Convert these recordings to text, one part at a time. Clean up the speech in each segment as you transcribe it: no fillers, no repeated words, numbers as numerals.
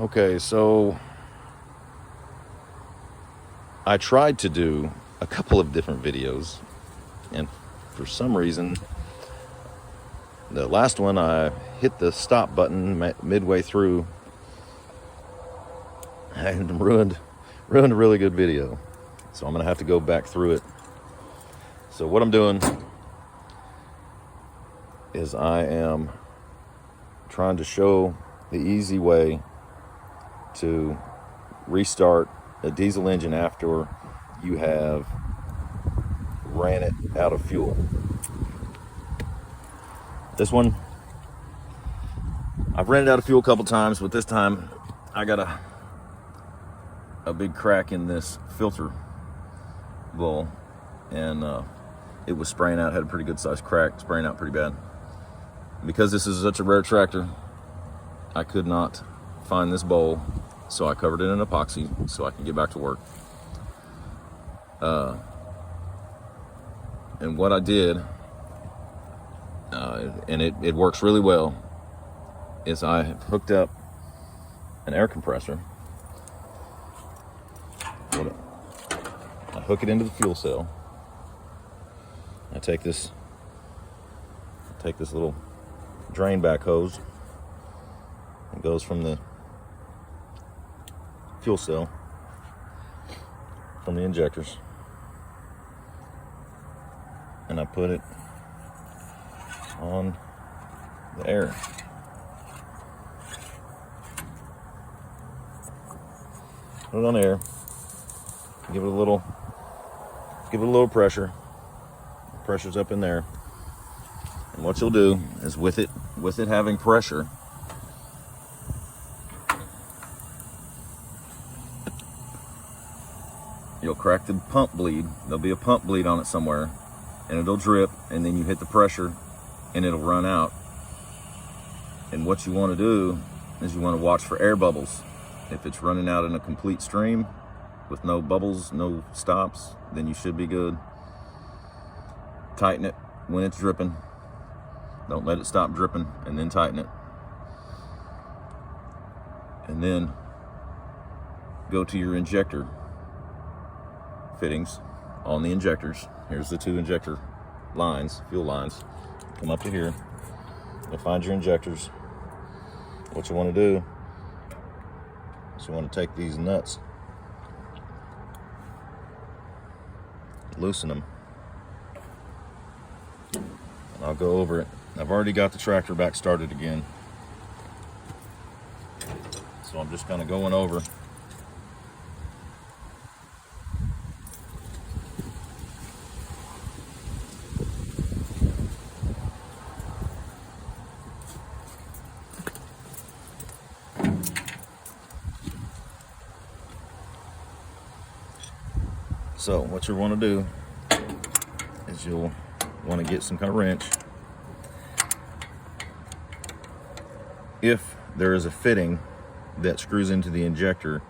Okay, so I tried to do a couple of different videos, and for some reason, the last one I hit the stop button midway through and ruined a really good video. So I'm gonna have to go back through it. So what I'm doing is I am trying to show the easy way to restart a diesel engine after you have ran it out of fuel. This one, I've ran it out of fuel a couple times, but this time I got a big crack in this filter bowl, and it was spraying out, had a pretty good sized crack, spraying out pretty bad. Because this is such a rare tractor, I could not find this bowl, so I covered it in epoxy so I can get back to work. And what I did, and it works really well, is I hooked up an air compressor. I hook it into the fuel cell. I take this little drain back hose. It goes from the fuel cell, from the injectors, and I put it on the air. Put it on air. Give it a little pressure. Pressure's up in there. And what you'll do is with it having pressure, you'll crack the pump bleed. There'll be a pump bleed on it somewhere, and it'll drip, and then you hit the pressure and it'll run out. And what you want to do is you want to watch for air bubbles. If it's running out in a complete stream with no bubbles, no stops, then you should be good. Tighten it when it's dripping. Don't let it stop dripping, and then tighten it. And then go to your injector fittings on the injectors. Here's the two injector lines, fuel lines. Come up to here and find your injectors. What you want to do is you want to take these nuts, loosen them, and I'll go over it. I've already got the tractor back started again, so I'm just kind of going over. So what you want to do is you'll want to get some kind of wrench. If there is a fitting that screws into the injector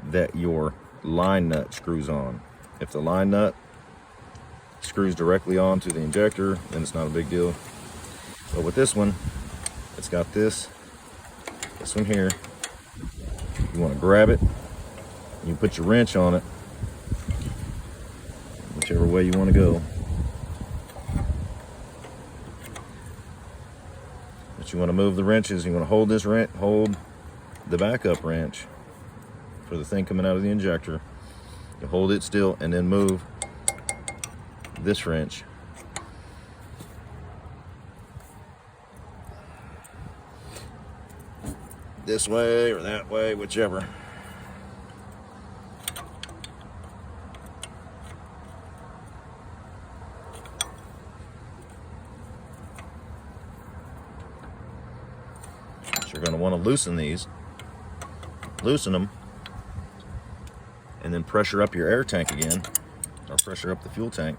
that your line nut screws on. If the line nut screws directly onto the injector, then it's not a big deal. But with this one, it's got this one here. You want to grab it, you put your wrench on it, whichever way you want to go. But you want to move the wrenches. You want to hold this wrench, hold the backup wrench for the thing coming out of the injector. You hold it still and then move this wrench. This way or that way, whichever. You're going to want to loosen these, loosen them, and then pressure up your air tank again, or pressure up the fuel tank.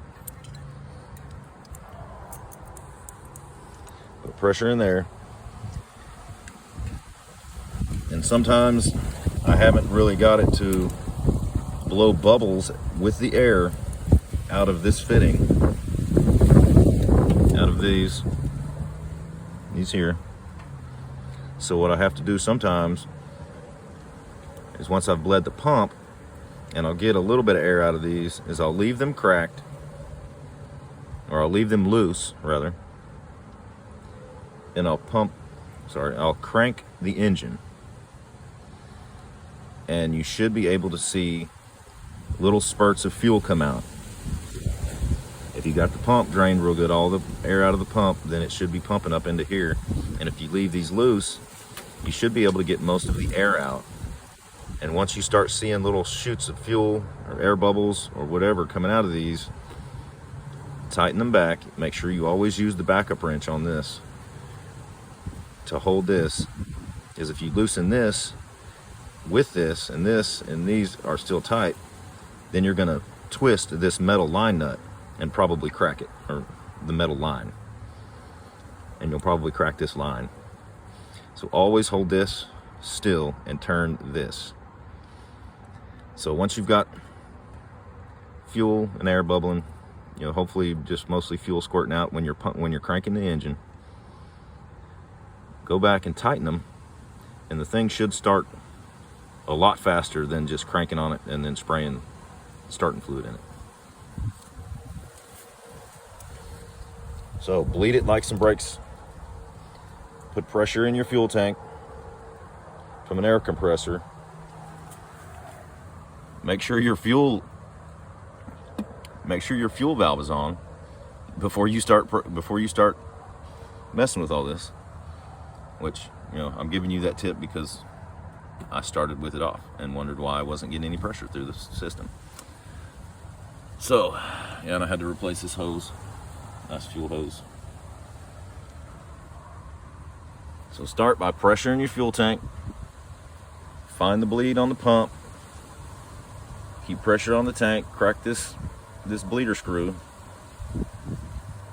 Put pressure in there. And sometimes I haven't really got it to blow bubbles with the air out of this fitting, out of these here. So what I have to do sometimes is once I've bled the pump, and I'll get a little bit of air out of these, is I'll leave them cracked, or I'll leave them loose rather, and I'll crank the engine, and you should be able to see little spurts of fuel come out. If you got the pump drained real good, all the air out of the pump, then it should be pumping up into here. And if you leave these loose, you should be able to get most of the air out. And once you start seeing little shoots of fuel or air bubbles or whatever coming out of these, tighten them back. Make sure you always use the backup wrench on this to hold this, because if you loosen this with this and these are still tight, then you're gonna twist this metal line nut and probably crack it, or the metal line, and you'll probably crack this line. So always hold this still and turn this. So once you've got fuel and air bubbling, you know, hopefully just mostly fuel squirting out when you're cranking the engine, go back and tighten them, and the thing should start a lot faster than just cranking on it and then spraying starting fluid in it. So bleed it like some brakes. Put pressure in your fuel tank from an air compressor. Make sure your fuel valve is on before you start messing with all this. Which, you know, I'm giving you that tip because I started with it off and wondered why I wasn't getting any pressure through the system. So, yeah, and I had to replace this hose. Nice fuel hose. So start by pressuring your fuel tank. Find the bleed on the pump. Keep pressure on the tank. Crack this bleeder screw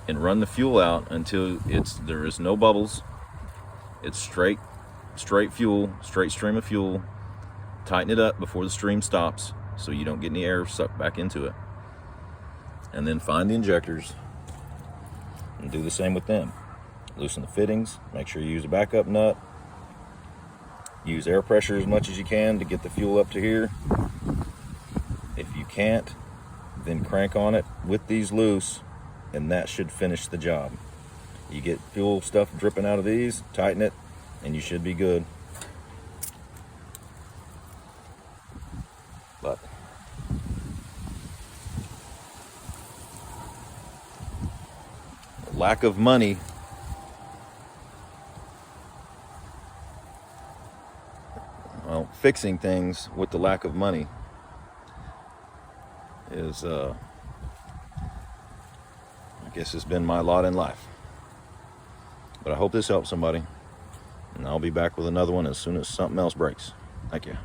and run the fuel out until there is no bubbles. It's straight fuel, straight stream of fuel. Tighten it up before the stream stops so you don't get any air sucked back into it. And then find the injectors and do the same with them. Loosen the fittings, make sure you use a backup nut. Use air pressure as much as you can to get the fuel up to here. If you can't, then crank on it with these loose, and that should finish the job. You get fuel stuff dripping out of these, tighten it, and you should be good. But lack of money fixing things with the lack of money is I guess it's been my lot in life. But I hope this helps somebody, and I'll be back with another one as soon as something else breaks. Thank you.